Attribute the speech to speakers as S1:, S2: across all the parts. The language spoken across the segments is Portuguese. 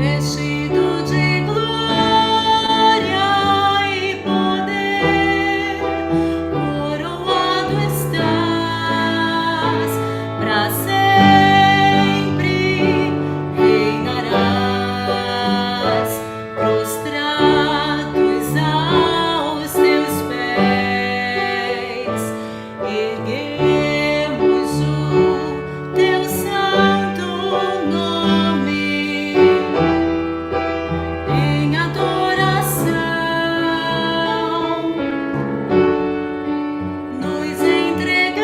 S1: vestido de glória e poder, coroado estás, para sempre reinarás, prostrados aos teus pés, erguemos o teu santo nome em adoração, nos entregamos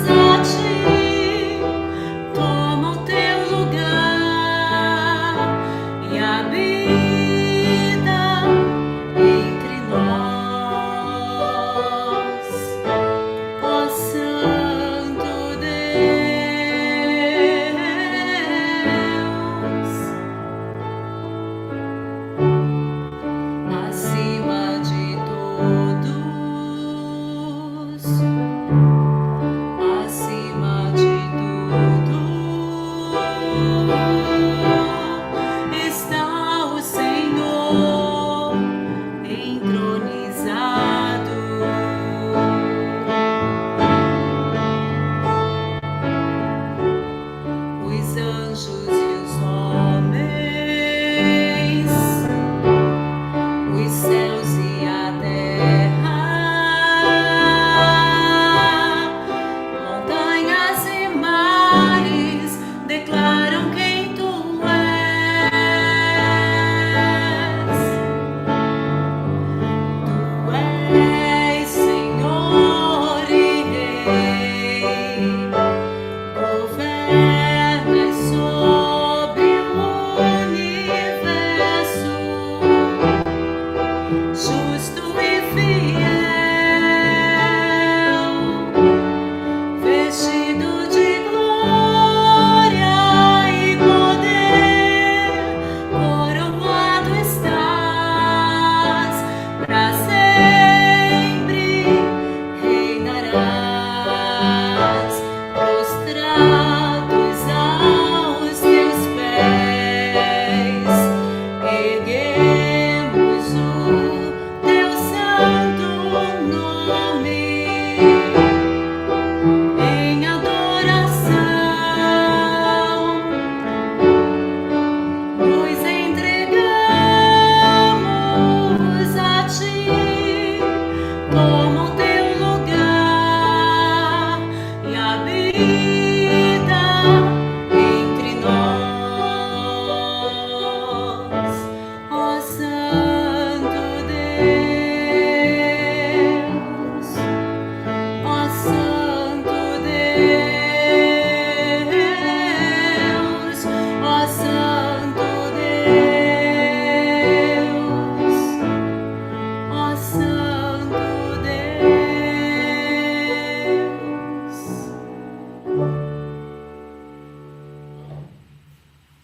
S1: a ti, toma o teu lugar e habita entre nós, ó Santo Deus, acima de todos, acima de tudo, está o Senhor entronizado. Os anjos e os homens, os céus e a terra, montanhas e mares declaram quem tu és. Tu és Senhor e Rei, governas sobre o universo, justo e fiel, vestido de glória e poder, coroado estás, para sempre reinarás, prostrados aos teus pés, erguemos o teu santo nome em adoração, nos entregamos a ti, toma o teu lugar e habita entre nós, ó Santo Deus, ó Santo Deus, ó Santo Deus, ó Santo Deus.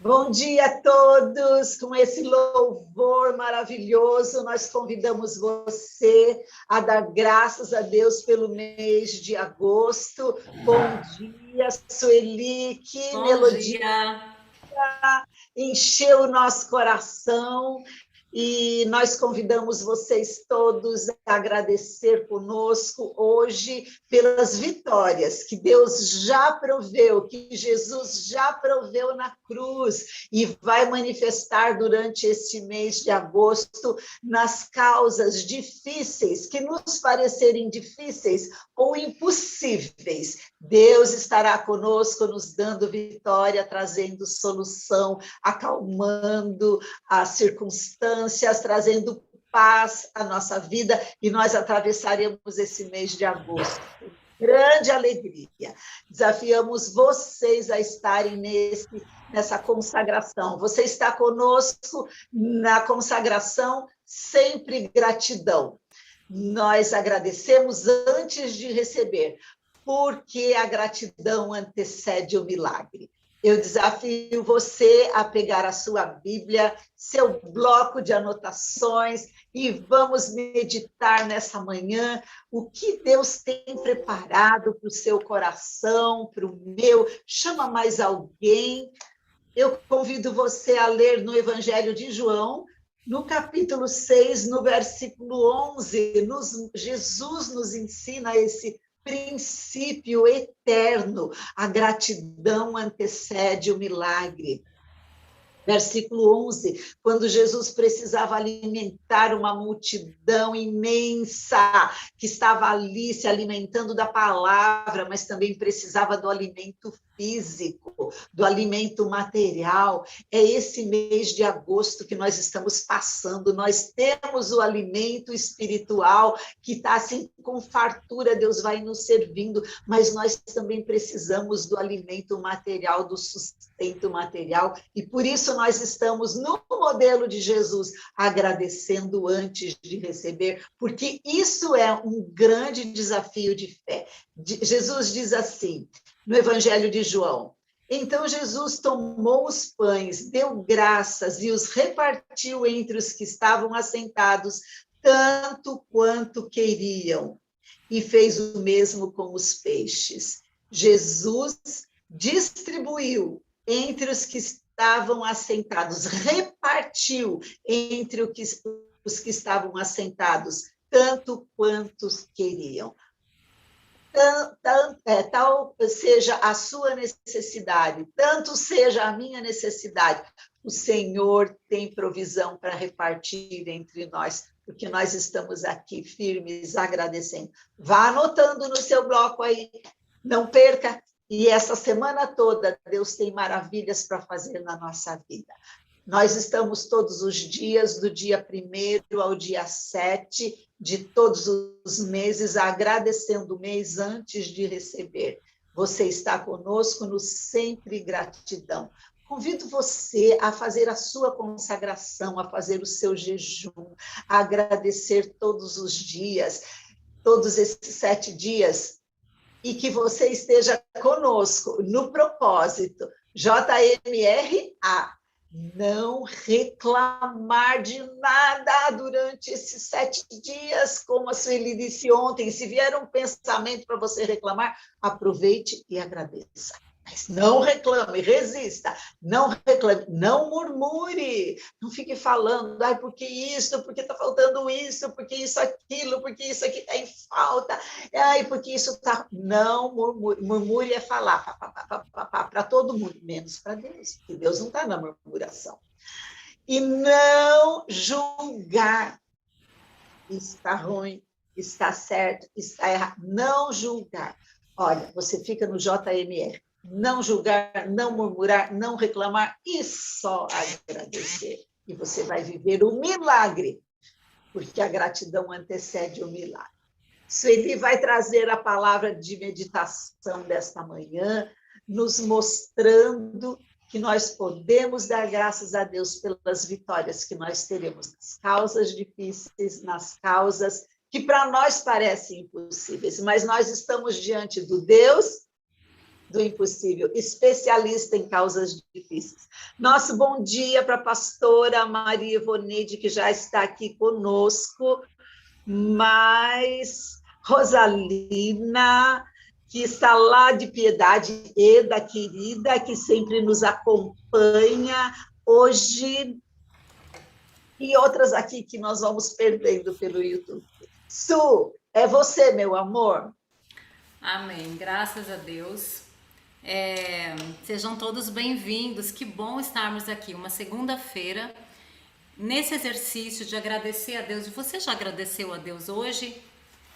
S2: Bom dia a todos, com esse louvor maravilhoso, nós convidamos você a dar graças a Deus pelo mês de agosto. Bom dia, Sueli, que
S1: Bom
S2: melodia
S1: dia.
S2: encheu o nosso coração. E nós convidamos vocês todos a agradecer conosco hoje pelas vitórias que Deus já proveu, que Jesus já proveu na cruz e vai manifestar durante este mês de agosto nas causas difíceis, que nos parecerem difíceis ou impossíveis. Deus estará conosco, nos dando vitória, trazendo solução, acalmando as circunstâncias, trazendo paz à nossa vida, e nós atravessaremos esse mês de agosto com grande alegria. Desafiamos vocês a estarem nessa consagração. Você está conosco na consagração, sempre gratidão. Nós agradecemos antes de receber, porque a gratidão antecede o milagre. Eu desafio você a pegar a sua Bíblia, seu bloco de anotações, e vamos meditar nessa manhã o que Deus tem preparado para o seu coração, para o meu. Chama mais alguém, Eu convido você a ler no Evangelho de João, no capítulo 6, no versículo 11, Jesus nos ensina esse princípio eterno. A gratidão antecede o milagre. Versículo 11, quando Jesus precisava alimentar uma multidão imensa que estava ali se alimentando da palavra, mas também precisava do alimento físico, do alimento material. É esse mês de agosto que nós estamos passando, nós temos o alimento espiritual que está assim com fartura, Deus vai nos servindo, mas nós também precisamos do alimento material, do sustento material, e por isso nós estamos no modelo de Jesus, agradecendo antes de receber, porque isso é um grande desafio de fé. Jesus diz assim, no Evangelho de João, então Jesus tomou os pães, deu graças e os repartiu entre os que estavam assentados, tanto quanto queriam, e fez o mesmo com os peixes. Jesus distribuiu entre os que estavam assentados, repartiu entre os que estavam assentados, tanto quantos queriam. Tal seja a sua necessidade, tanto seja a minha necessidade, o Senhor tem provisão para repartir entre nós, porque nós estamos aqui firmes, agradecendo. Vá anotando no seu bloco aí, não perca. E essa semana toda, Deus tem maravilhas para fazer na nossa vida. Nós estamos todos os dias, do dia 1º ao dia 7 de todos os meses, agradecendo o mês antes de receber. Você está conosco no Sempre Gratidão. Convido você a fazer a sua consagração, a fazer o seu jejum, a agradecer todos os dias, todos esses 7 dias, e que você esteja conosco no propósito, JMRA, não reclamar de nada durante esses 7 dias, como a Sueli disse ontem. Se vier um pensamento para você reclamar, aproveite e agradeça. Mas não reclame, resista, não reclame, não murmure, não fique falando, ai, por que isso, porque está faltando isso, porque isso, aquilo, porque isso aqui está em falta, ai, porque isso está... Não murmure, murmure é falar para todo mundo, menos para Deus, porque Deus não está na murmuração. E não julgar, está ruim, está certo, está errado, não julgar. Olha, você fica no JMR. Não julgar, não murmurar, não reclamar e só agradecer. E você vai viver o milagre, porque a gratidão antecede o milagre. Sueli vai trazer a palavra de meditação desta manhã, nos mostrando que nós podemos dar graças a Deus pelas vitórias que nós teremos nas causas difíceis, nas causas que para nós parecem impossíveis, mas nós estamos diante do Deus do impossível, especialista em causas difíceis. Nosso bom dia para a pastora Maria Ivoneide, que já está aqui conosco, mas Rosalina, que está lá de Piedade, Eda, querida, que sempre nos acompanha hoje, e outras aqui que nós vamos perdendo pelo YouTube. Su, é você, meu amor?
S3: Amém, graças a Deus. Sejam todos bem-vindos, que bom estarmos aqui, uma segunda-feira, nesse exercício de agradecer a Deus. Você já agradeceu a Deus hoje?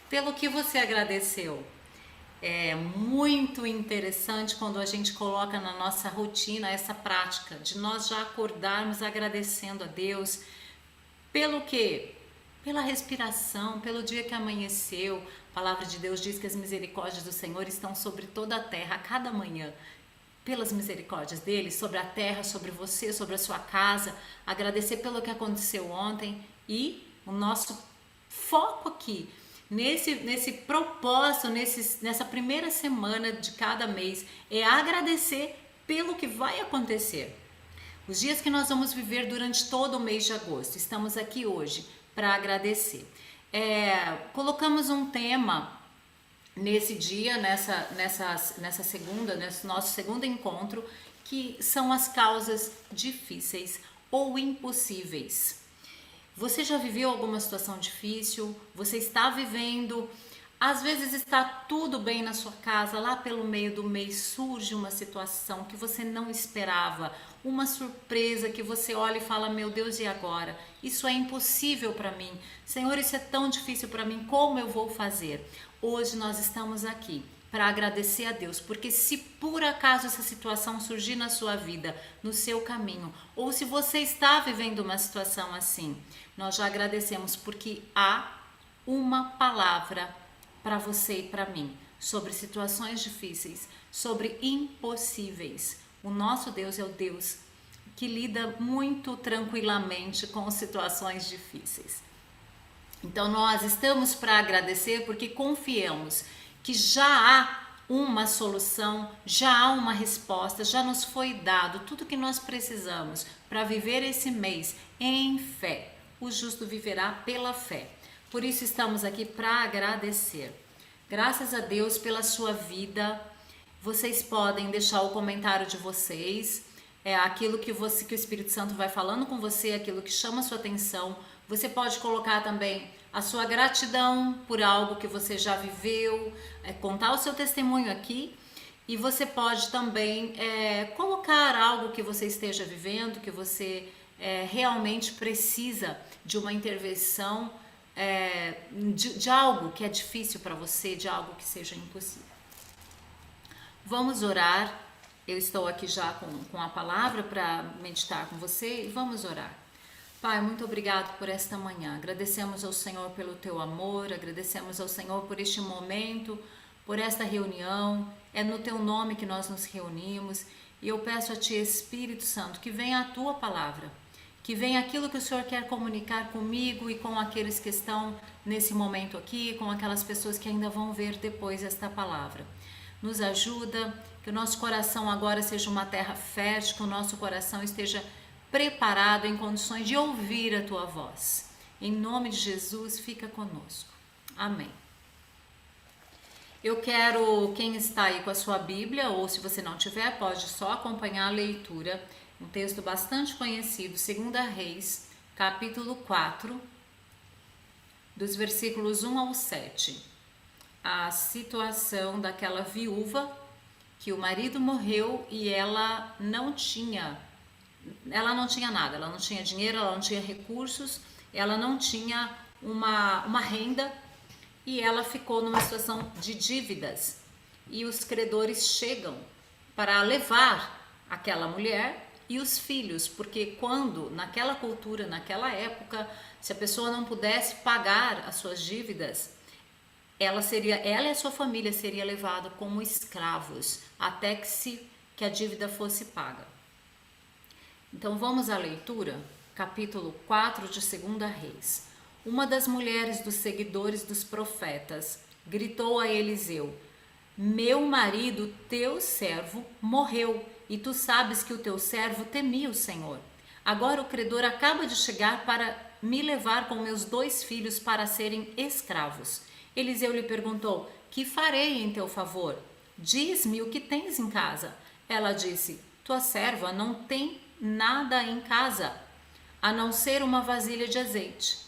S3: Pelo que você agradeceu? É muito interessante quando a gente coloca na nossa rotina essa prática de nós já acordarmos agradecendo a Deus pelo quê? Pela respiração, pelo dia que amanheceu. A palavra de Deus diz que as misericórdias do Senhor estão sobre toda a terra, a cada manhã. Pelas misericórdias dele, sobre a terra, sobre você, sobre a sua casa. Agradecer pelo que aconteceu ontem. E o nosso foco aqui, nesse propósito, nessa primeira semana de cada mês, é agradecer pelo que vai acontecer. Os dias que nós vamos viver durante todo o mês de agosto. Estamos aqui hoje para agradecer. Colocamos um tema nesse dia, nessa segunda, nesse nosso segundo encontro, que são as causas difíceis ou impossíveis. Você já viveu alguma situação difícil? Você está vivendo? Às vezes está tudo bem na sua casa, lá pelo meio do mês surge uma situação que você não esperava, uma surpresa que você olha e fala: meu Deus, e agora? Isso é impossível para mim. Senhor, isso é tão difícil para mim, como eu vou fazer? Hoje nós estamos aqui para agradecer a Deus, porque se por acaso essa situação surgir na sua vida, no seu caminho, ou se você está vivendo uma situação assim, nós já agradecemos porque há uma palavra para você e para mim sobre situações difíceis, sobre impossíveis. O nosso Deus é o Deus que lida muito tranquilamente com situações difíceis. Então nós estamos para agradecer porque confiamos que já há uma solução, já há uma resposta, já nos foi dado tudo que nós precisamos para viver esse mês em fé. O justo viverá pela fé. Por isso estamos aqui para agradecer. Graças a Deus pela sua vida. Vocês podem deixar o comentário de vocês, aquilo que o Espírito Santo vai falando com você, aquilo que chama a sua atenção. Você pode colocar também a sua gratidão por algo que você já viveu, contar o seu testemunho aqui. E você pode também colocar algo que você esteja vivendo, que você realmente precisa de uma intervenção, de algo que é difícil para você, de algo que seja impossível. Vamos orar. Eu estou aqui já com a palavra para meditar com você e vamos orar. Pai, muito obrigado por esta manhã. Agradecemos ao Senhor pelo teu amor, agradecemos ao Senhor por este momento, por esta reunião. É no teu nome que nós nos reunimos e eu peço a ti, Espírito Santo, que venha a tua palavra, que venha aquilo que o Senhor quer comunicar comigo e com aqueles que estão nesse momento aqui, com aquelas pessoas que ainda vão ver depois esta palavra. Nos ajuda, que o nosso coração agora seja uma terra fértil, que o nosso coração esteja preparado em condições de ouvir a tua voz. Em nome de Jesus, fica conosco. Amém. Eu quero, quem está aí com a sua Bíblia, ou se você não tiver, pode só acompanhar a leitura. Um texto bastante conhecido, 2 Reis, capítulo 4, dos versículos 1 ao 7. A situação daquela viúva que o marido morreu e ela não tinha nada, ela não tinha dinheiro, ela não tinha recursos, ela não tinha uma renda e ela ficou numa situação de dívidas. E os credores chegam para levar aquela mulher e os filhos, porque quando, naquela cultura, naquela época, se a pessoa não pudesse pagar as suas dívidas, ela e a sua família seria levada como escravos até que a dívida fosse paga. Então vamos à leitura, capítulo 4 de 2 Reis. Uma das mulheres dos seguidores dos profetas gritou a Eliseu: meu marido, teu servo, morreu, e tu sabes que o teu servo temia o Senhor. Agora o credor acaba de chegar para me levar com meus 2 filhos para serem escravos. Eliseu lhe perguntou: que farei em teu favor? Diz-me o que tens em casa. Ela disse: tua serva não tem nada em casa, a não ser uma vasilha de azeite.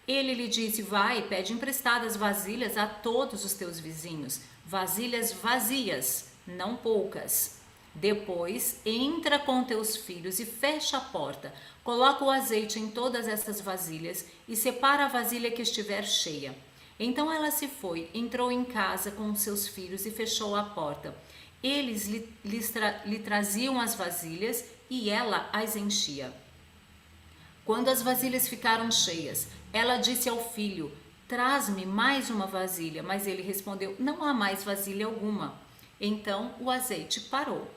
S3: Ele lhe disse: vai, pede emprestadas vasilhas a todos os teus vizinhos, vasilhas vazias, não poucas. Depois entra com teus filhos e fecha a porta, coloca o azeite em todas essas vasilhas e separa a vasilha que estiver cheia. Então ela se foi, entrou em casa com seus filhos e fechou a porta. Eles lhe traziam as vasilhas e ela as enchia. Quando as vasilhas ficaram cheias, ela disse ao filho: traz-me mais uma vasilha. Mas ele respondeu: não há mais vasilha alguma. Então o azeite parou.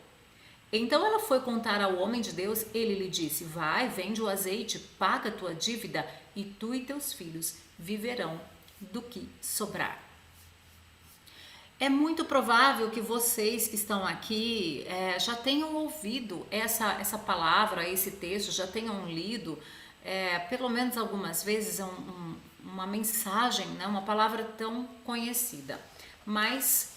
S3: Então ela foi contar ao homem de Deus. Ele lhe disse: vai, vende o azeite, paga a tua dívida e tu e teus filhos viverão do que sobrar. É muito provável que vocês que estão aqui já tenham ouvido essa palavra, esse texto, já tenham lido pelo menos algumas vezes uma mensagem, né, uma palavra tão conhecida. Mas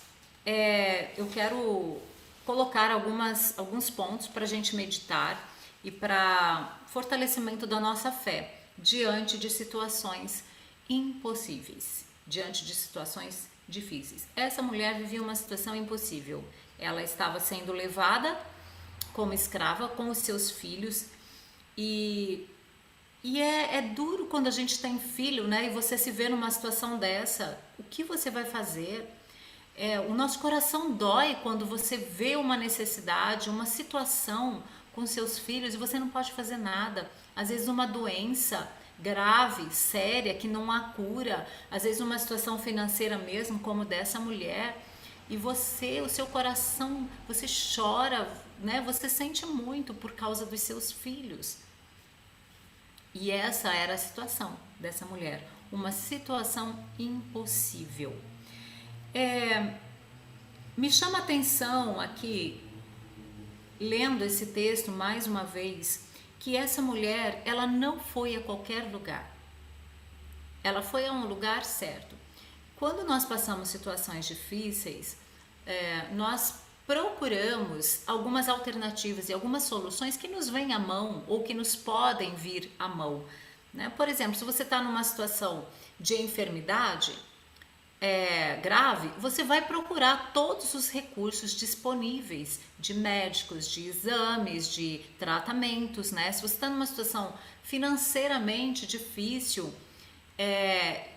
S3: eu quero colocar alguns pontos para a gente meditar e para fortalecimento da nossa fé diante de situações impossíveis, diante de situações difíceis. Essa mulher vivia uma situação impossível. Ela estava sendo levada como escrava com os seus filhos e é duro quando a gente tem filho, né? E você se vê numa situação dessa. O que você vai fazer? O nosso coração dói quando você vê uma necessidade, uma situação com seus filhos e você não pode fazer nada. Às vezes uma doença grave, séria, que não há cura. Às vezes uma situação financeira mesmo, como dessa mulher. E você, o seu coração, você chora, né? Você sente muito por causa dos seus filhos. E essa era a situação dessa mulher. Uma situação impossível. Me chama a atenção aqui, lendo esse texto mais uma vez, que essa mulher, ela não foi a qualquer lugar. Ela foi a um lugar certo. Quando nós passamos situações difíceis, nós procuramos algumas alternativas e algumas soluções que nos vêm à mão ou que nos podem vir à mão, né? Por exemplo, se você está numa situação de enfermidade grave, você vai procurar todos os recursos disponíveis de médicos, de exames, de tratamentos, né? Se você está numa situação financeiramente difícil,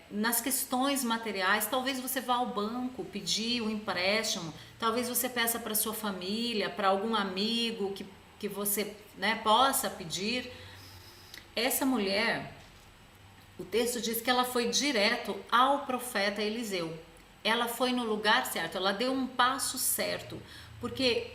S3: nas questões materiais, talvez você vá ao banco pedir um empréstimo, talvez você peça para sua família, para algum amigo que você, né, possa pedir. Essa mulher, o texto diz que ela foi direto ao profeta Eliseu. Ela foi no lugar certo, ela deu um passo certo, porque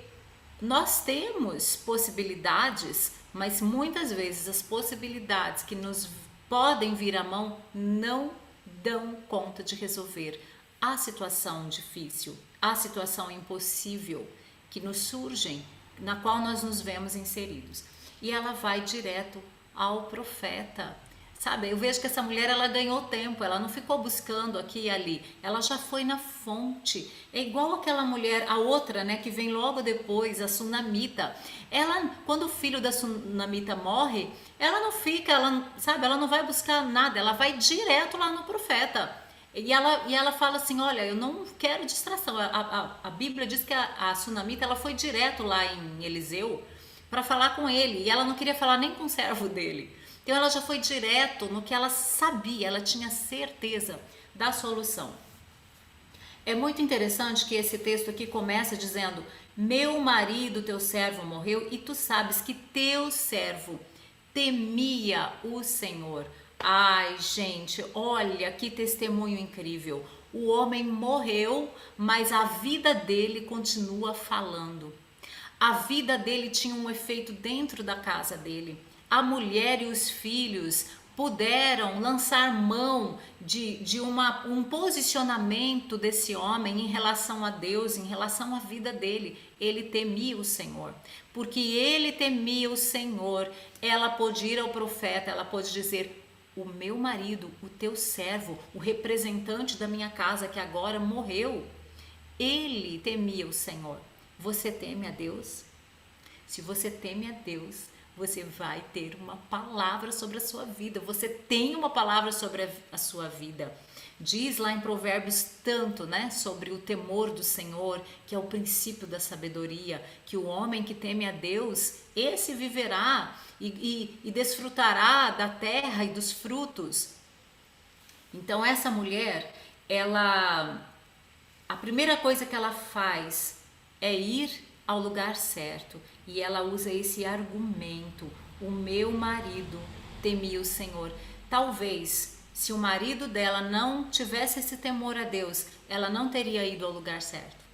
S3: nós temos possibilidades, mas muitas vezes as possibilidades que nos podem vir à mão não dão conta de resolver a situação difícil, a situação impossível que nos surgem, na qual nós nos vemos inseridos. E ela vai direto ao profeta. Sabe, eu vejo que essa mulher, ela ganhou tempo, ela não ficou buscando aqui e ali, ela já foi na fonte. É igual aquela mulher, a outra, né, que vem logo depois, a sunamita. Ela, quando o filho da sunamita morre, ela não fica, ela não vai buscar nada, ela vai direto lá no profeta. E ela fala assim, olha, eu não quero distração. A Bíblia diz que a sunamita, ela foi direto lá em Eliseu para falar com ele, e ela não queria falar nem com o servo dele. Então ela já foi direto no que ela sabia, ela tinha certeza da solução. É muito interessante que esse texto aqui começa dizendo, meu marido, teu servo, morreu, e tu sabes que teu servo temia o Senhor. Ai, gente, olha que testemunho incrível. O homem morreu, mas a vida dele continua falando. A vida dele tinha um efeito dentro da casa dele. A mulher e os filhos puderam lançar mão de um posicionamento desse homem em relação a Deus, em relação à vida dele. Ele temia o Senhor. Porque ele temia o Senhor, ela pôde ir ao profeta, ela pôde dizer, o meu marido, o teu servo, o representante da minha casa que agora morreu, ele temia o Senhor. Você teme a Deus? Se você teme a Deus, você vai ter uma palavra sobre a sua vida. Você tem uma palavra sobre a sua vida. Diz lá em Provérbios tanto, né, sobre o temor do Senhor, que é o princípio da sabedoria, que o homem que teme a Deus, esse viverá e desfrutará da terra e dos frutos. Então essa mulher, a primeira coisa que ela faz é ir ao lugar certo, e ela usa esse argumento, o meu marido temia o Senhor. Talvez, se o marido dela não tivesse esse temor a Deus, ela não teria ido ao lugar certo.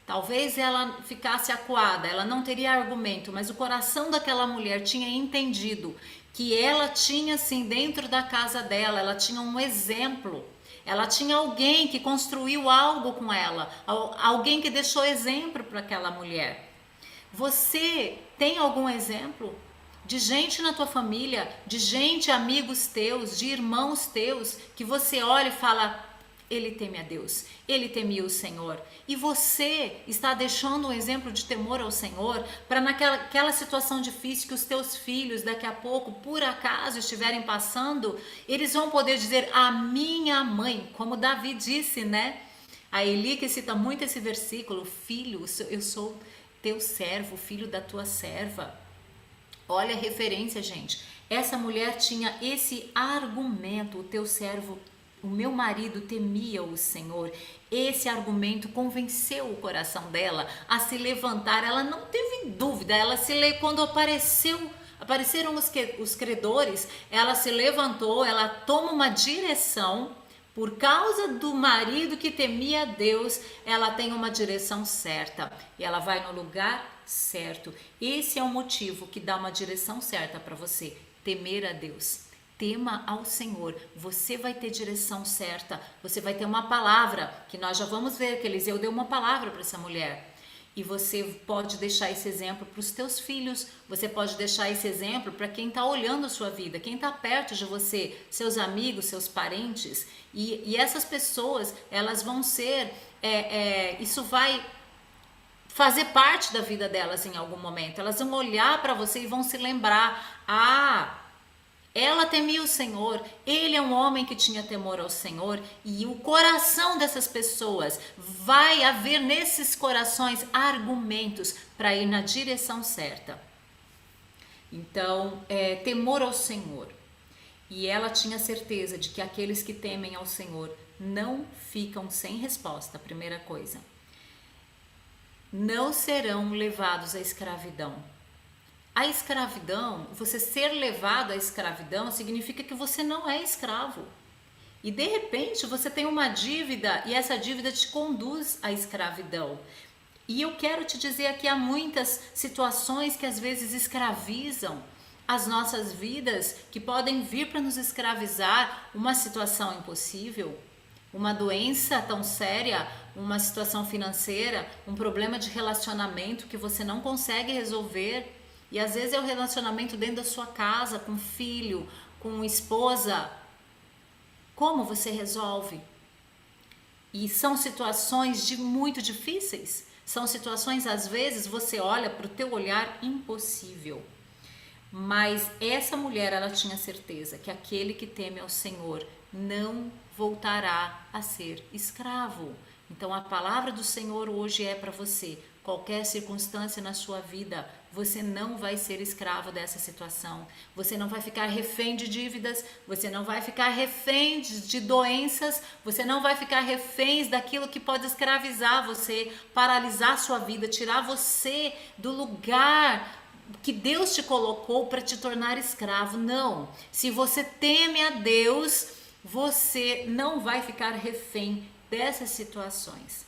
S3: Talvez ela ficasse acuada, ela não teria argumento, mas o coração daquela mulher tinha entendido que ela tinha, assim, dentro da casa dela, ela tinha um exemplo. Ela tinha alguém que construiu algo com ela, alguém que deixou exemplo para aquela mulher. Você tem algum exemplo de gente na tua família, de gente, amigos teus, de irmãos teus, que você olha e fala, ele teme a Deus, ele temia o Senhor. E você está deixando um exemplo de temor ao Senhor para naquela situação difícil que os teus filhos daqui a pouco, por acaso, estiverem passando, eles vão poder dizer, a minha mãe, como Davi disse, né? A Eli que cita muito esse versículo, filho, eu sou teu servo, filho da tua serva. Olha a referência, gente. Essa mulher tinha esse argumento, o teu servo, o meu marido temia o Senhor. Esse argumento convenceu o coração dela a se levantar. Ela não teve dúvida, quando apareceram os credores, ela se levantou, ela toma uma direção. Por causa do marido que temia a Deus, ela tem uma direção certa e ela vai no lugar certo. Esse é o motivo que dá uma direção certa para você, temer a Deus. Tema ao Senhor, você vai ter direção certa, você vai ter uma palavra, que nós já vamos ver que Eliseu deu uma palavra para essa mulher. E você pode deixar esse exemplo para os teus filhos, você pode deixar esse exemplo para quem está olhando a sua vida, quem está perto de você, seus amigos, seus parentes. E essas pessoas, elas vão ser, isso vai fazer parte da vida delas em algum momento. Elas vão olhar para você e vão se lembrar, ela temia o Senhor, ele é um homem que tinha temor ao Senhor, e o coração dessas pessoas, vai haver nesses corações argumentos para ir na direção certa. Então, temor ao Senhor. E ela tinha certeza de que aqueles que temem ao Senhor não ficam sem resposta, primeira coisa. Não serão levados à escravidão. A escravidão, você ser levado à escravidão significa que você não é escravo. E de repente você tem uma dívida e essa dívida te conduz à escravidão. E eu quero te dizer aqui, há muitas situações que às vezes escravizam as nossas vidas, que podem vir para nos escravizar, uma situação impossível, uma doença tão séria, uma situação financeira, um problema de relacionamento que você não consegue resolver. E às vezes é o relacionamento dentro da sua casa, com filho, com esposa. Como você resolve? E são situações muito difíceis. São situações, às vezes, você olha para o teu olhar impossível. Mas essa mulher, ela tinha certeza que aquele que teme ao Senhor não voltará a ser escravo. Então a palavra do Senhor hoje é para você. Qualquer circunstância na sua vida, você não vai ser escravo dessa situação. Você não vai ficar refém de dívidas, você não vai ficar refém de doenças, você não vai ficar refém daquilo que pode escravizar você, paralisar sua vida, tirar você do lugar que Deus te colocou para te tornar escravo. Não. Se você teme a Deus, você não vai ficar refém dessas situações.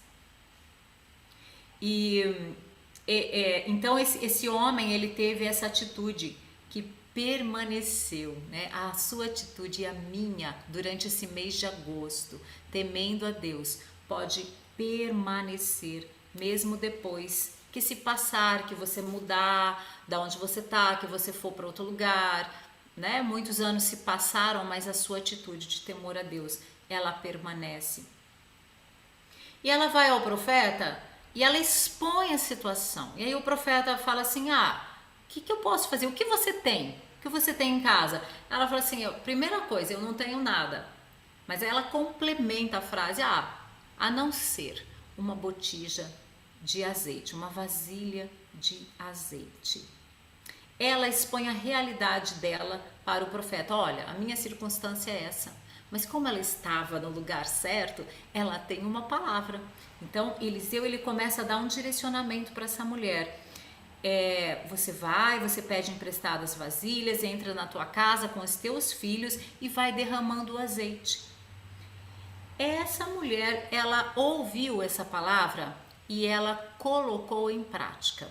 S3: Então esse homem, ele teve essa atitude que permaneceu, né? A sua atitude e a minha durante esse mês de agosto, temendo a Deus, pode permanecer mesmo depois que se passar, que você mudar da onde você está, que você for para outro lugar, né? Muitos anos se passaram, mas a sua atitude de temor a Deus, ela permanece. E ela vai ao profeta e ela expõe a situação. E aí o profeta fala assim, o que eu posso fazer? O que você tem? O que você tem em casa? Ela fala assim, primeira coisa, eu não tenho nada. Mas ela complementa a frase, a não ser uma botija de azeite, uma vasilha de azeite. Ela expõe a realidade dela para o profeta. Olha, a minha circunstância é essa. Mas como ela estava no lugar certo, ela tem uma palavra. Então, Eliseu, ele começa a dar um direcionamento para essa mulher. Você pede emprestadas vasilhas, entra na tua casa com os teus filhos e vai derramando o azeite. Essa mulher, ela ouviu essa palavra e ela colocou em prática.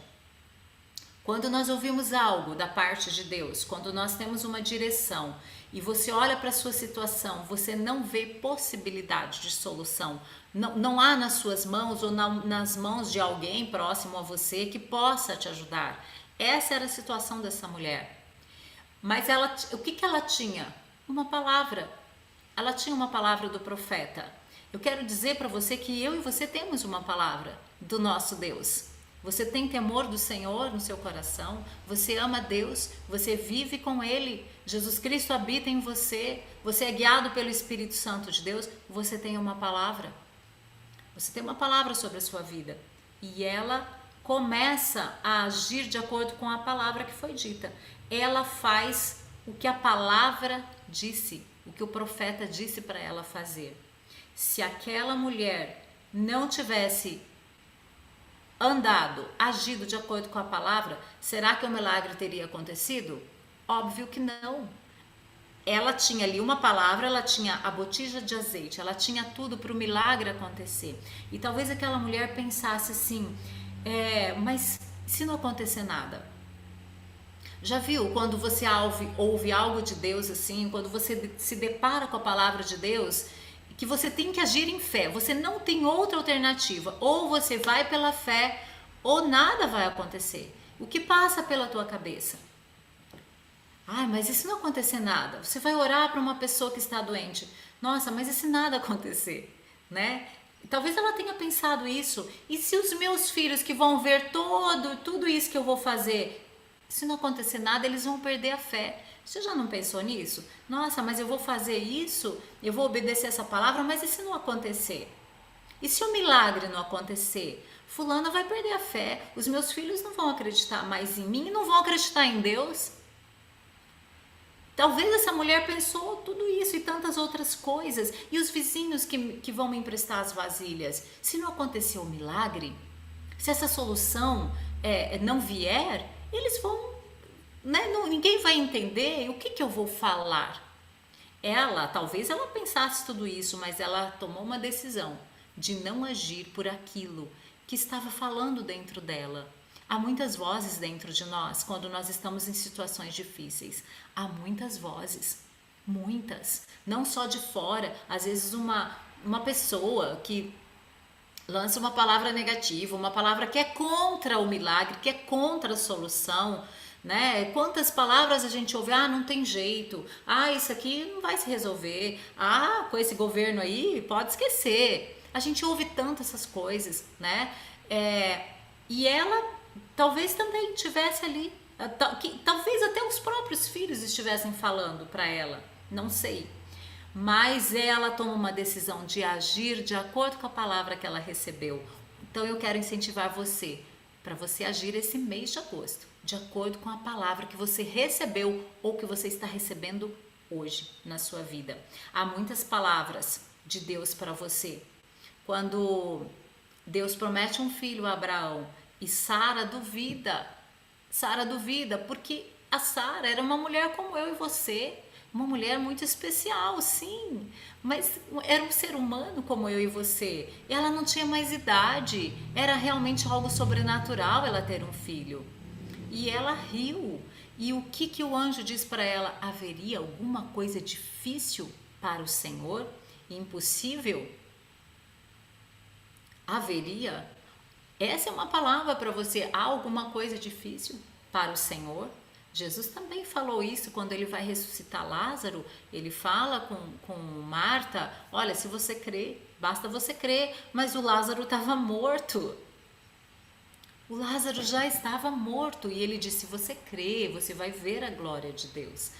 S3: Quando nós ouvimos algo da parte de Deus, quando nós temos uma direção e você olha para a sua situação, você não vê possibilidade de solução, não há nas suas mãos ou nas mãos de alguém próximo a você que possa te ajudar. Essa era a situação dessa mulher. Mas o que ela tinha? Uma palavra. Ela tinha uma palavra do profeta. Eu quero dizer para você que eu e você temos uma palavra do nosso Deus. Você tem temor do Senhor no seu coração, você ama Deus, você vive com Ele, Jesus Cristo habita em você, você é guiado pelo Espírito Santo de Deus, você tem uma palavra. Você tem uma palavra sobre a sua vida e ela começa a agir de acordo com a palavra que foi dita. Ela faz o que a palavra disse, o que o profeta disse para ela fazer. Se aquela mulher não tivesse andado, agido de acordo com a palavra, será que o milagre teria acontecido? Óbvio que não. Ela tinha ali uma palavra, ela tinha a botija de azeite, ela tinha tudo para o milagre acontecer. E talvez aquela mulher pensasse assim, mas se não acontecer nada? Já viu quando você ouve algo de Deus assim, quando você se depara com a palavra de Deus, que você tem que agir em fé, você não tem outra alternativa, ou você vai pela fé, ou nada vai acontecer. O que passa pela tua cabeça? Mas e se não acontecer nada? Você vai orar para uma pessoa que está doente. Nossa, mas e se nada acontecer? Né? Talvez ela tenha pensado isso. E se os meus filhos que vão ver tudo isso que eu vou fazer, se não acontecer nada, eles vão perder a fé. Você já não pensou nisso? Nossa, mas eu vou fazer isso, eu vou obedecer essa palavra, mas e se não acontecer? E se o milagre não acontecer? Fulana vai perder a fé, os meus filhos não vão acreditar mais em mim, não vão acreditar em Deus. Talvez essa mulher pensou tudo isso e tantas outras coisas. E os vizinhos que vão me emprestar as vasilhas? Se não acontecer o milagre, se essa solução não vier, eles vão... ninguém vai entender o que eu vou falar. Talvez ela pensasse tudo isso, mas ela tomou uma decisão de não agir por aquilo que estava falando dentro dela. Há muitas vozes dentro de nós quando nós estamos em situações difíceis. Há muitas vozes, muitas, não só de fora. Às vezes uma pessoa que lança uma palavra negativa, uma palavra que é contra o milagre, que é contra a solução, né? Quantas palavras a gente ouve? Não tem jeito, isso aqui não vai se resolver, com esse governo aí, pode esquecer. A gente ouve tanto essas coisas, né? E ela talvez também tivesse ali, talvez até os próprios filhos estivessem falando para ela, não sei. Mas ela toma uma decisão de agir de acordo com a palavra que ela recebeu. Então eu quero incentivar você, para você agir esse mês de agosto, de acordo com a palavra que você recebeu ou que você está recebendo hoje na sua vida. Há muitas palavras de Deus para você. Quando Deus promete um filho a Abraão e Sara duvida, porque a Sara era uma mulher como eu e você, uma mulher muito especial, sim, mas era um ser humano como eu e você. Ela não tinha mais idade, era realmente algo sobrenatural ela ter um filho. E ela riu. E o que o anjo diz para ela? Haveria alguma coisa difícil para o Senhor? Impossível? Haveria? Essa é uma palavra para você. Há alguma coisa difícil para o Senhor? Jesus também falou isso quando ele vai ressuscitar Lázaro. Ele fala com Marta, olha, se você crer, basta você crer. Mas o Lázaro estava morto. O Lázaro já estava morto. E ele disse, se você crer, você vai ver a glória de Deus.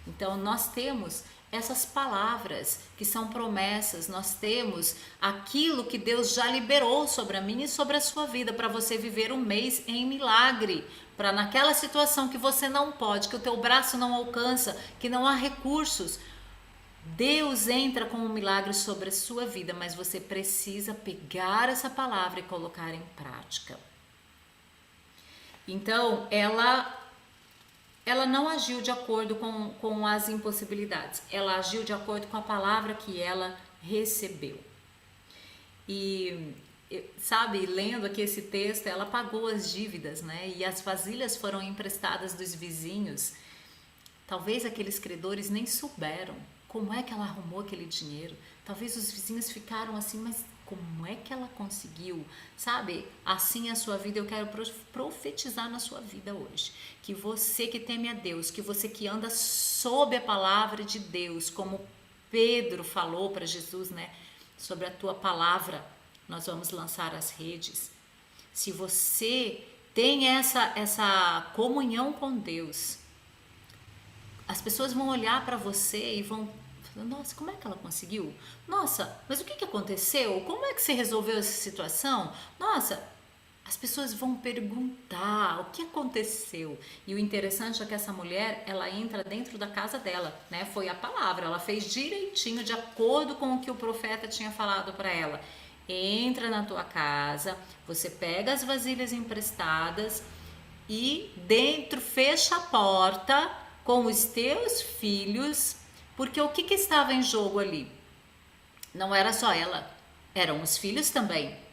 S3: Então nós temos essas palavras que são promessas, nós temos aquilo que Deus já liberou sobre a minha e sobre a sua vida para você viver um mês em milagre, para naquela situação que você não pode, que o teu braço não alcança, que não há recursos, Deus entra com um milagre sobre a sua vida, mas você precisa pegar essa palavra e colocar em prática. Então, ela não agiu de acordo com as impossibilidades, ela agiu de acordo com a palavra que ela recebeu. E, sabe, lendo aqui esse texto, ela pagou as dívidas, né? E as vasilhas foram emprestadas dos vizinhos. Talvez aqueles credores nem souberam como é que ela arrumou aquele dinheiro. Talvez os vizinhos ficaram assim, mas como é que ela conseguiu? Sabe, assim a sua vida, eu quero profetizar na sua vida hoje. Que você que teme a Deus, que você que anda sob a palavra de Deus, como Pedro falou para Jesus, né? sobre a tua palavra, nós vamos lançar as redes. Se você tem essa comunhão com Deus, as pessoas vão olhar para você e vão falar, nossa, como é que ela conseguiu? Nossa, mas o que aconteceu? Como é que você resolveu essa situação? Nossa, as pessoas vão perguntar o que aconteceu. E o interessante é que essa mulher, ela entra dentro da casa dela, né? Foi a palavra, ela fez direitinho de acordo com o que o profeta tinha falado para ela. Entra na tua casa, você pega as vasilhas emprestadas e dentro fecha a porta com os teus filhos, porque o que estava em jogo ali? Não era só ela, eram os filhos também.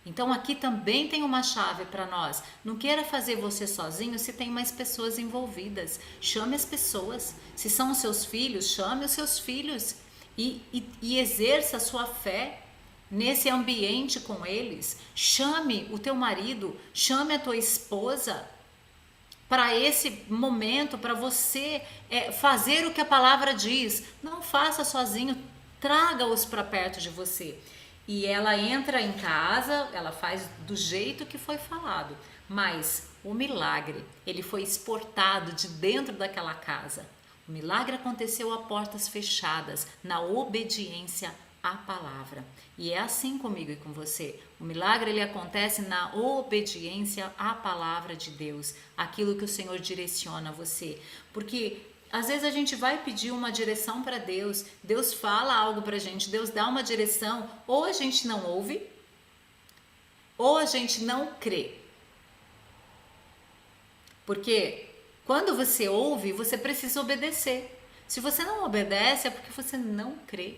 S3: Então aqui também tem uma chave para nós. Não queira fazer você sozinho se tem mais pessoas envolvidas. Chame as pessoas. Se são os seus filhos, chame os seus filhos e exerça a sua fé nesse ambiente com eles. Chame o teu marido, chame a tua esposa para esse momento, para você fazer o que a palavra diz. Não faça sozinho, traga-os para perto de você. E ela entra em casa, ela faz do jeito que foi falado, mas o milagre, ele foi exportado de dentro daquela casa. O milagre aconteceu a portas fechadas, na obediência à palavra. E é assim comigo e com você. O milagre, ele acontece na obediência à palavra de Deus, aquilo que o Senhor direciona a você. Porque às vezes a gente vai pedir uma direção para Deus, Deus fala algo para a gente, Deus dá uma direção, ou a gente não ouve, ou a gente não crê. Porque quando você ouve, você precisa obedecer. Se você não obedece, é porque você não crê.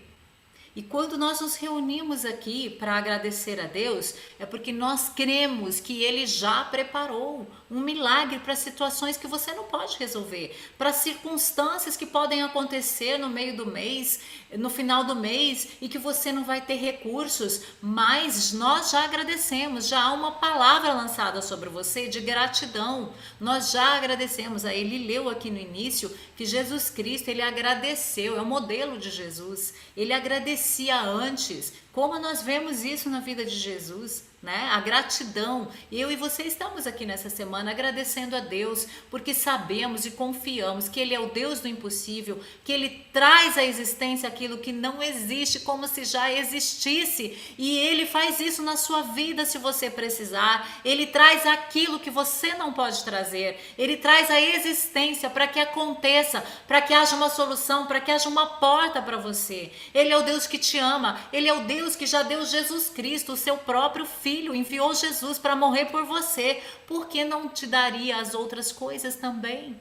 S3: E quando nós nos reunimos aqui para agradecer a Deus, é porque nós cremos que Ele já preparou um milagre para situações que você não pode resolver, para circunstâncias que podem acontecer no meio do mês, no final do mês, e que você não vai ter recursos, mas nós já agradecemos, já há uma palavra lançada sobre você de gratidão. Nós já agradecemos. Ele leu aqui no início que Jesus Cristo, ele agradeceu, é o modelo de Jesus, ele agradecia antes. Como nós vemos isso na vida de Jesus, né? A gratidão. Eu e você estamos aqui nessa semana agradecendo a Deus, porque sabemos e confiamos que Ele é o Deus do impossível, que Ele traz à existência aquilo que não existe como se já existisse, e Ele faz isso na sua vida se você precisar. Ele traz aquilo que você não pode trazer, Ele traz a existência para que aconteça, para que haja uma solução, para que haja uma porta para você. Ele é o Deus que te ama, Ele é o Deus que já deu Jesus Cristo, o seu próprio Filho, enviou Jesus para morrer por você. Por que não te daria as outras coisas também?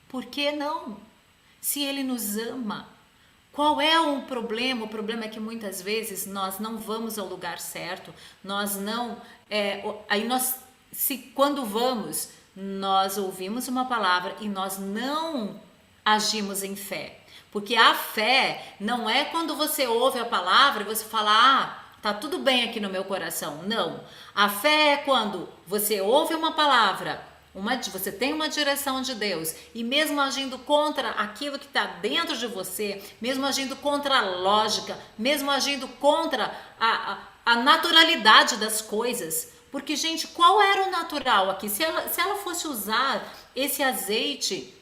S3: Por que não? Se Ele nos ama. Qual é o problema? O problema é que muitas vezes nós não vamos ao lugar certo, nós não... quando vamos, nós ouvimos uma palavra e nós não agimos em fé. Porque a fé não é quando você ouve a palavra e você fala, tá tudo bem aqui no meu coração. Não. A fé é quando você ouve uma palavra, você tem uma direção de Deus, e mesmo agindo contra aquilo que está dentro de você, mesmo agindo contra a lógica, mesmo agindo contra a naturalidade das coisas. Porque, gente, qual era o natural aqui? Se ela fosse usar esse azeite,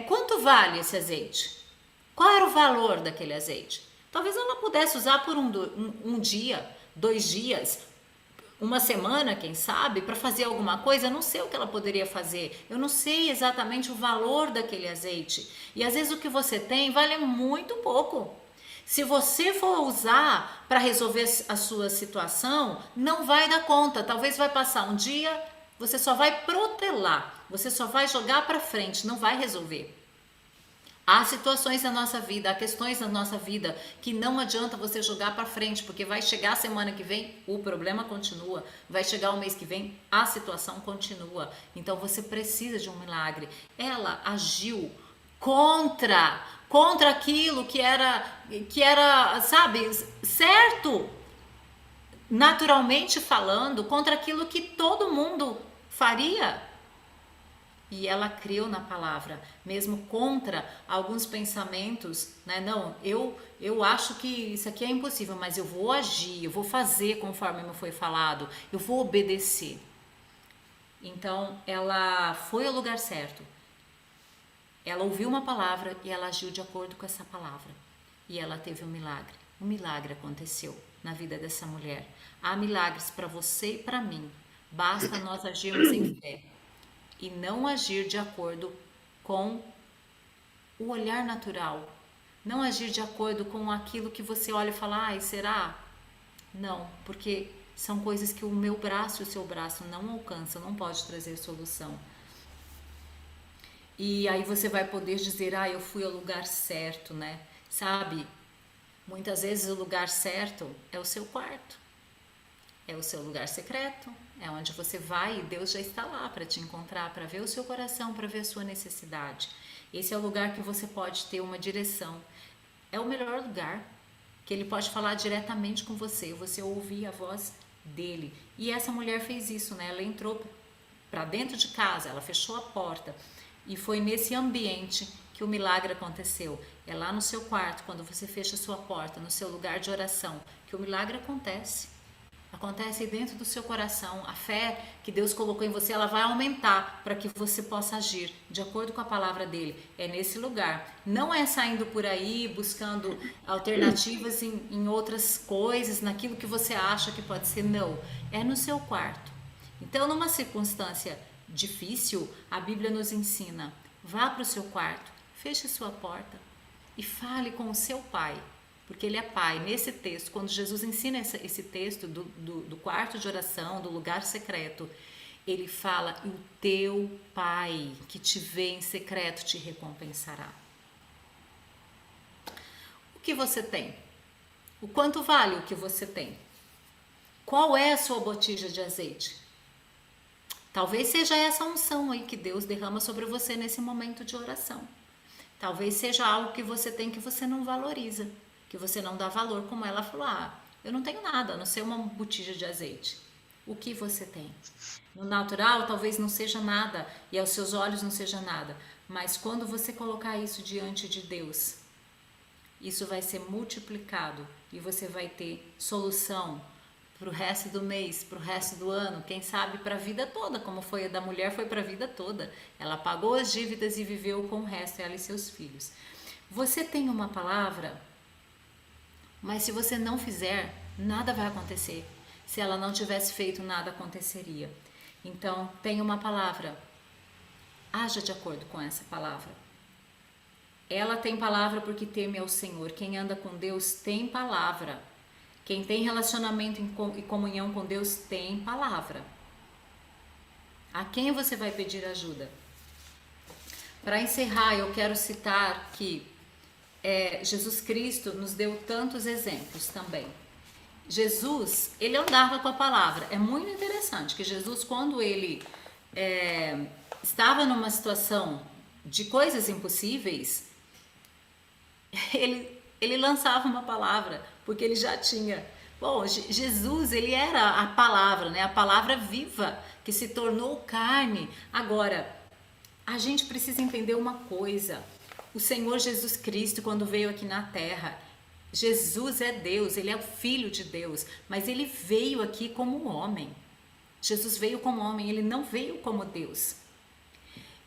S3: quanto vale esse azeite? Qual era o valor daquele azeite? Talvez ela pudesse usar por um dia, 2 dias, uma semana, quem sabe, para fazer alguma coisa. Eu não sei o que ela poderia fazer. Eu não sei exatamente o valor daquele azeite. E às vezes o que você tem vale muito pouco. Se você for usar para resolver a sua situação, não vai dar conta. Talvez vai passar um dia, você só vai protelar, você só vai jogar para frente, não vai resolver. Há situações na nossa vida, há questões na nossa vida que não adianta você jogar para frente, porque vai chegar a semana que vem, o problema continua, vai chegar o mês que vem, a situação continua. Então você precisa de um milagre. Ela agiu contra aquilo que era, sabe, certo, naturalmente falando, contra aquilo que todo mundo faria. e ela creu na palavra, mesmo contra alguns pensamentos, né? Não, eu acho que isso aqui é impossível, mas eu vou agir, eu vou fazer conforme me foi falado, eu vou obedecer. Então, ela foi ao lugar certo. Ela ouviu uma palavra e ela agiu de acordo com essa palavra. E ela teve um milagre. Um milagre aconteceu na vida dessa mulher. Há milagres para você e para mim. Basta nós agirmos em fé e não agir de acordo com o olhar natural. Não agir de acordo com aquilo que você olha e fala, ai, será? Não, porque são coisas que o meu braço e o seu braço não alcançam, não pode trazer solução. E aí você vai poder dizer, eu fui ao lugar certo, né? Sabe, muitas vezes o lugar certo é o seu quarto, é o seu lugar secreto, é onde você vai e Deus já está lá para te encontrar, para ver o seu coração, para ver a sua necessidade. Esse é o lugar que você pode ter uma direção. É o melhor lugar, que Ele pode falar diretamente com você ouvir a voz dele. E essa mulher fez isso, né? Ela entrou para dentro de casa, ela fechou a porta. E foi nesse ambiente que o milagre aconteceu. É lá no seu quarto, quando você fecha a sua porta, no seu lugar de oração, que o milagre acontece. Acontece dentro do seu coração. A fé que Deus colocou em você, ela vai aumentar para que você possa agir de acordo com a palavra dele. É nesse lugar. Não é saindo por aí, buscando alternativas em outras coisas, naquilo que você acha que pode ser. Não. É no seu quarto. Então, numa circunstância difícil, a Bíblia nos ensina, vá para o seu quarto, feche sua porta e fale com o seu pai, porque ele é pai. Nesse texto, quando Jesus ensina esse texto do quarto de oração, do lugar secreto, ele fala, o teu pai que te vê em secreto te recompensará. O que você tem? O quanto vale o que você tem? Qual é a sua botija de azeite? Talvez seja essa unção aí que Deus derrama sobre você nesse momento de oração. Talvez seja algo que você tem que você não valoriza, que você não dá valor, como ela falou, eu não tenho nada, a não ser uma botija de azeite. O que você tem? No natural, talvez não seja nada, e aos seus olhos não seja nada, mas quando você colocar isso diante de Deus, isso vai ser multiplicado e você vai ter solução para o resto do mês, para o resto do ano, quem sabe para a vida toda, como foi a da mulher, foi para a vida toda. Ela pagou as dívidas e viveu com o resto, ela e seus filhos. Você tem uma palavra, mas se você não fizer, nada vai acontecer. Se ela não tivesse feito, nada aconteceria. Então, tem uma palavra, haja de acordo com essa palavra. Ela tem palavra porque teme ao Senhor. Quem anda com Deus tem palavra. Quem tem relacionamento e comunhão com Deus tem palavra. A quem você vai pedir ajuda? Para encerrar, eu quero citar que Jesus Cristo nos deu tantos exemplos também. Jesus, ele andava com a palavra. É muito interessante que Jesus, quando ele estava numa situação de coisas impossíveis, ele lançava uma palavra, porque ele já tinha. Bom, Jesus, ele era a palavra, né? A palavra viva, que se tornou carne. Agora, a gente precisa entender uma coisa. O Senhor Jesus Cristo, quando veio aqui na terra, Jesus é Deus, ele é o Filho de Deus, mas ele veio aqui como homem. Jesus veio como homem, ele não veio como Deus.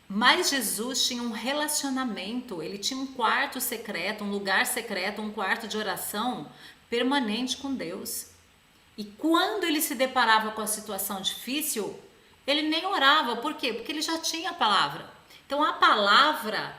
S3: Mas Jesus tinha um relacionamento, ele tinha um quarto secreto, um lugar secreto, um quarto de oração permanente com Deus. E quando ele se deparava com a situação difícil, ele nem orava. Por quê? Porque ele já tinha a palavra. Então a palavra,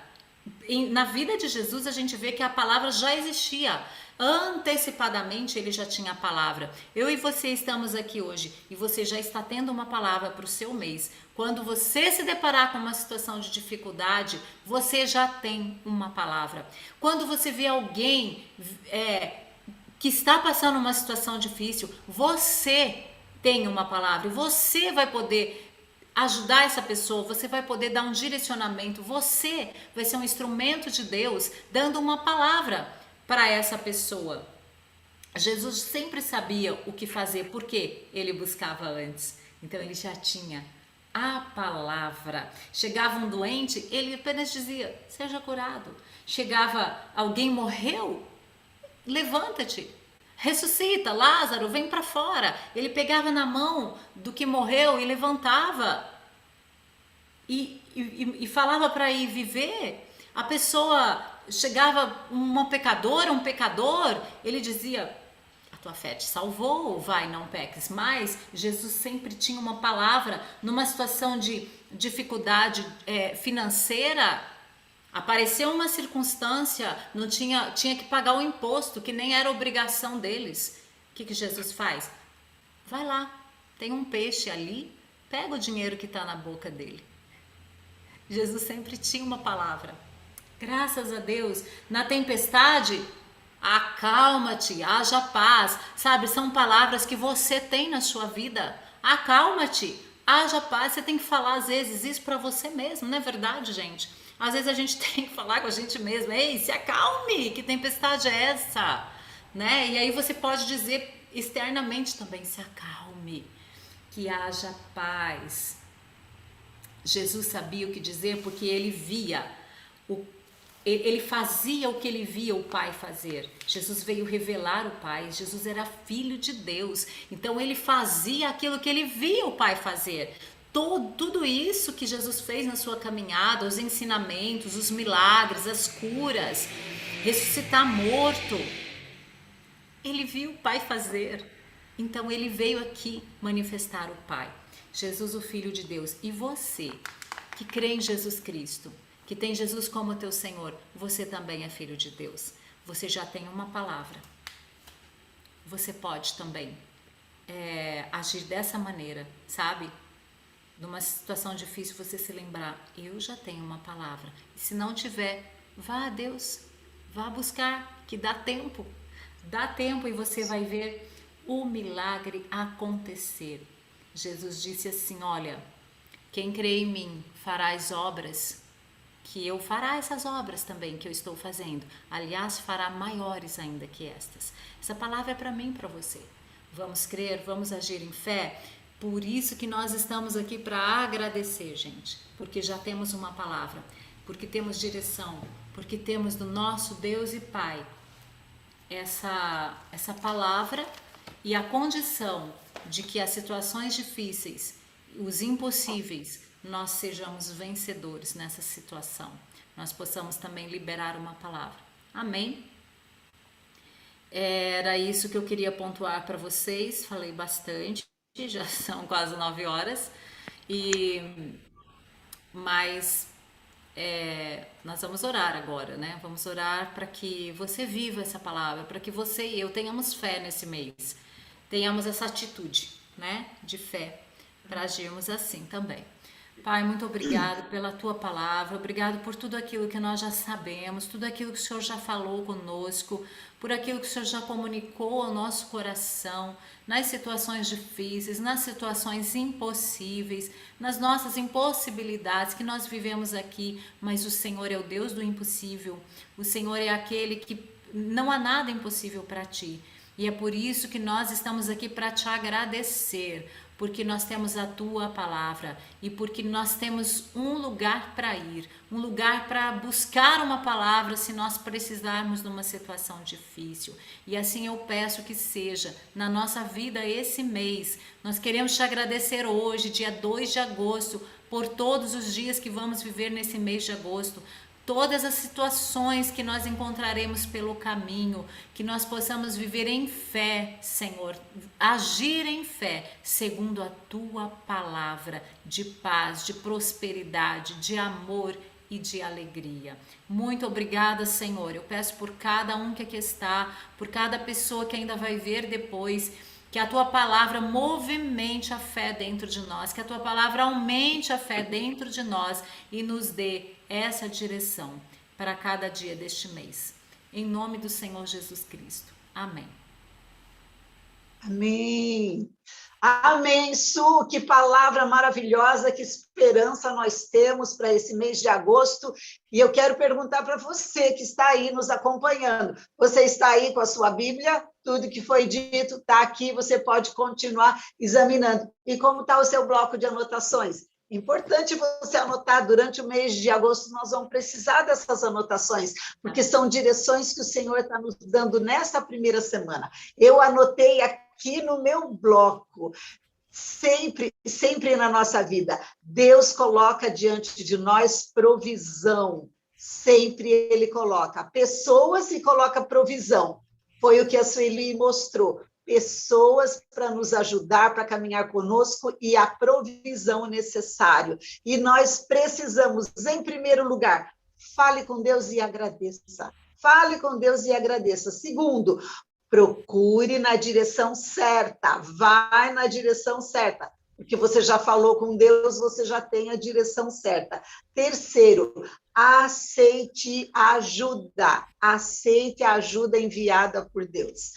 S3: na vida de Jesus a gente vê que a palavra já existia. Antecipadamente ele já tinha a palavra. Eu e você estamos aqui hoje e você já está tendo uma palavra para o seu mês. Quando você se deparar com uma situação de dificuldade, você já tem uma palavra. Quando você vê alguém que está passando uma situação difícil, você tem uma palavra. Você vai poder ajudar essa pessoa, você vai poder dar um direcionamento. Você vai ser um instrumento de Deus dando uma palavra para essa pessoa. Jesus sempre sabia o que fazer, porque ele buscava antes. Então ele já tinha A palavra. Chegava um doente, ele apenas dizia: seja curado. Chegava alguém morreu, levanta-te, ressuscita, Lázaro, vem para fora. Ele pegava na mão do que morreu e levantava e falava para ir viver. A pessoa chegava, uma pecadora, um pecador, ele dizia: a tua fé te salvou, vai, não peques mais. Jesus sempre tinha uma palavra. Numa situação de dificuldade financeira, apareceu uma circunstância, não tinha que pagar o imposto, que nem era obrigação deles. O que Jesus faz? Vai lá, tem um peixe ali, pega o dinheiro que está na boca dele. Jesus sempre tinha uma palavra. Graças a Deus, na tempestade, acalma-te, haja paz. Sabe, são palavras que você tem na sua vida. Acalma-te, haja paz. Você tem que falar às vezes isso para você mesmo, não é verdade, gente? Às vezes a gente tem que falar com a gente mesmo: ei, se acalme, que tempestade é essa? Né? E aí você pode dizer externamente também: se acalme, que haja paz. Jesus sabia o que dizer porque ele via, ele fazia o que ele via o Pai fazer. Jesus veio revelar o Pai, Jesus era filho de Deus, então ele fazia aquilo que ele via o Pai fazer. Tudo isso que Jesus fez na sua caminhada, os ensinamentos, os milagres, as curas, ressuscitar morto, ele viu o Pai fazer. Então ele veio aqui manifestar o Pai. Jesus, o Filho de Deus. E você, que crê em Jesus Cristo, que tem Jesus como teu Senhor, você também é filho de Deus. Você já tem uma palavra. Você pode também agir dessa maneira, sabe? Numa situação difícil, você se lembrar: eu já tenho uma palavra. E se não tiver, vá a Deus, vá buscar, que dá tempo. Dá tempo e você vai ver o milagre acontecer. Jesus disse assim: olha, quem crê em mim fará as obras que eu fará, essas obras também que eu estou fazendo. Aliás, fará maiores ainda que estas. Essa palavra é para mim e para você. Vamos crer, vamos agir em fé. Por isso que nós estamos aqui, para agradecer, gente. Porque já temos uma palavra, porque temos direção, porque temos do nosso Deus e Pai essa palavra e a condição de que as situações difíceis, os impossíveis, nós sejamos vencedores nessa situação. Nós possamos também liberar uma palavra. Amém? Era isso que eu queria pontuar para vocês. Falei bastante, já são quase 9 horas. Mas nós vamos orar agora, né? Vamos orar para que você viva essa palavra, para que você e eu tenhamos fé nesse mês. Tenhamos essa atitude, né? De fé, para agirmos assim também. Pai, muito obrigado pela tua palavra, obrigado por tudo aquilo que nós já sabemos, tudo aquilo que o Senhor já falou conosco, por aquilo que o Senhor já comunicou ao nosso coração, nas situações difíceis, nas situações impossíveis, nas nossas impossibilidades que nós vivemos aqui, mas o Senhor é o Deus do impossível, o Senhor é aquele que não há nada impossível para ti. E é por isso que nós estamos aqui para te agradecer, porque nós temos a tua palavra e porque nós temos um lugar para ir, um lugar para buscar uma palavra se nós precisarmos numa situação difícil. E assim eu peço que seja na nossa vida esse mês. Nós queremos te agradecer hoje, dia 2 de agosto, por todos os dias que vamos viver nesse mês de agosto. Todas as situações que nós encontraremos pelo caminho, que nós possamos viver em fé, Senhor, agir em fé, segundo a tua palavra, de paz, de prosperidade, de amor e de alegria. Muito obrigada, Senhor. Eu peço por cada um que aqui está, por cada pessoa que ainda vai ver depois, que a tua palavra movimente a fé dentro de nós, que a tua palavra aumente a fé dentro de nós e nos dê essa direção para cada dia deste mês. Em nome do Senhor Jesus Cristo. Amém.
S2: Amém. Amém, Su, que palavra maravilhosa, que esperança nós temos para esse mês de agosto. E eu quero perguntar para você que está aí nos acompanhando. Você está aí com a sua Bíblia? Tudo que foi dito está aqui, você pode continuar examinando. E como está o seu bloco de anotações? Importante você anotar, durante o mês de agosto nós vamos precisar dessas anotações, porque são direções que o Senhor está nos dando nessa primeira semana. Eu anotei aqui no meu bloco, sempre, sempre na nossa vida, Deus coloca diante de nós provisão, sempre Ele coloca pessoas e coloca provisão. Foi o que a Sueli mostrou. Pessoas para nos ajudar, para caminhar conosco e a provisão necessária. E nós precisamos, em primeiro lugar, fale com Deus e agradeça. Fale com Deus e agradeça. Segundo, procure na direção certa, vai na direção certa. Porque você já falou com Deus, você já tem a direção certa. Terceiro, aceite ajuda. Aceite a ajuda enviada por Deus.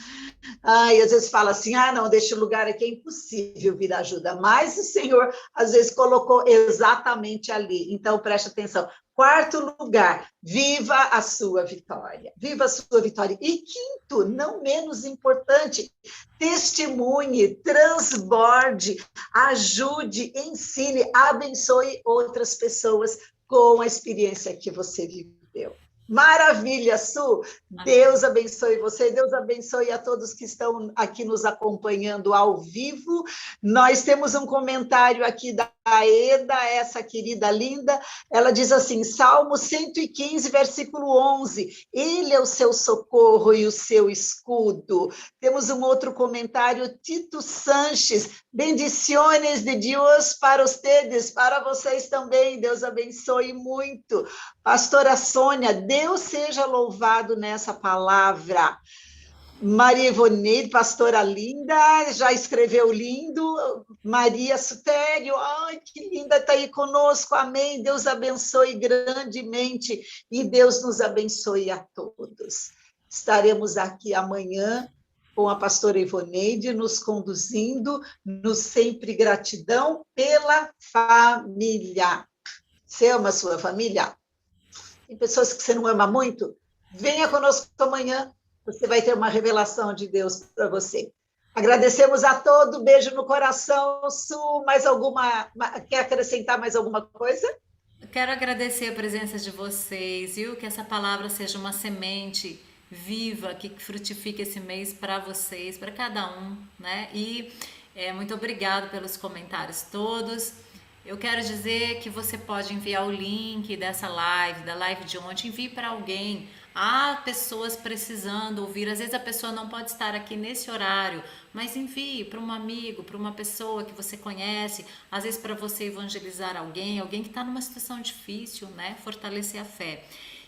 S2: E às vezes fala assim, não, deste lugar aqui é impossível vir ajuda. Mas o Senhor, às vezes, colocou exatamente ali. Então, preste atenção. Quarto lugar, viva a sua vitória. Viva a sua vitória. E quinto, não menos importante, testemunhe, transborde, ajude, ensine, abençoe outras pessoas com a experiência que você viveu. Maravilha, Su! Deus abençoe você, Deus abençoe a todos que estão aqui nos acompanhando ao vivo. Nós temos um comentário aqui da Eda, essa querida linda, ela diz assim, Salmo 115, versículo 11, Ele é o seu socorro e o seu escudo. Temos um outro comentário, Tito Sanches, bendiciones de Deus para ustedes, para vocês também, Deus abençoe muito. Pastora Sônia, Deus seja louvado nessa palavra. Maria Ivone, pastora linda, já escreveu lindo. Maria Sutério, ai, que linda, está aí conosco, amém. Deus abençoe grandemente e Deus nos abençoe a todos. Estaremos aqui amanhã com a pastora Ivoneide, nos conduzindo no Sempre Gratidão pela Família. Você ama a sua família? Tem pessoas que você não ama muito? Venha conosco amanhã, você vai ter uma revelação de Deus para você. Agradecemos a todos, beijo no coração. Su, mais alguma, quer acrescentar mais alguma coisa?
S3: Quero agradecer a presença de vocês, viu? Que essa palavra seja uma semente viva, que frutifique esse mês para vocês, para cada um, né? E muito obrigado pelos comentários todos. Eu quero dizer que você pode enviar o link dessa live, da live de ontem, envie para alguém. Há pessoas precisando ouvir, às vezes a pessoa não pode estar aqui nesse horário, mas envie para um amigo, para uma pessoa que você conhece, às vezes para você evangelizar alguém que está numa situação difícil, né? Fortalecer a fé.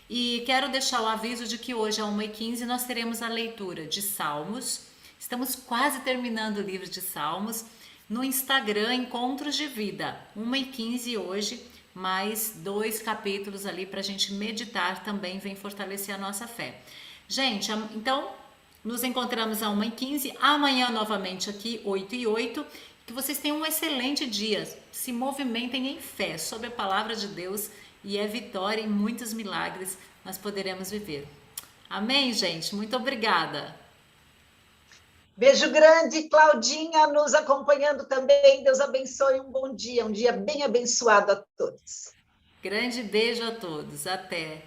S3: E quero deixar o aviso de que hoje, às 1h15, nós teremos a leitura de Salmos. Estamos quase terminando o livro de Salmos. No Instagram, Encontros de Vida, 1h15 hoje, mais 2 capítulos ali para a gente meditar, também vem fortalecer a nossa fé. Gente, então, nos encontramos às 1h15, amanhã novamente aqui, 8h08, que vocês tenham um excelente dia, se movimentem em fé sobre a palavra de Deus e é vitória e muitos milagres nós poderemos viver. Amém, gente? Muito obrigada!
S2: Beijo grande, Claudinha, nos acompanhando também. Deus abençoe, um bom dia, um dia bem abençoado a todos.
S3: Grande beijo a todos, até!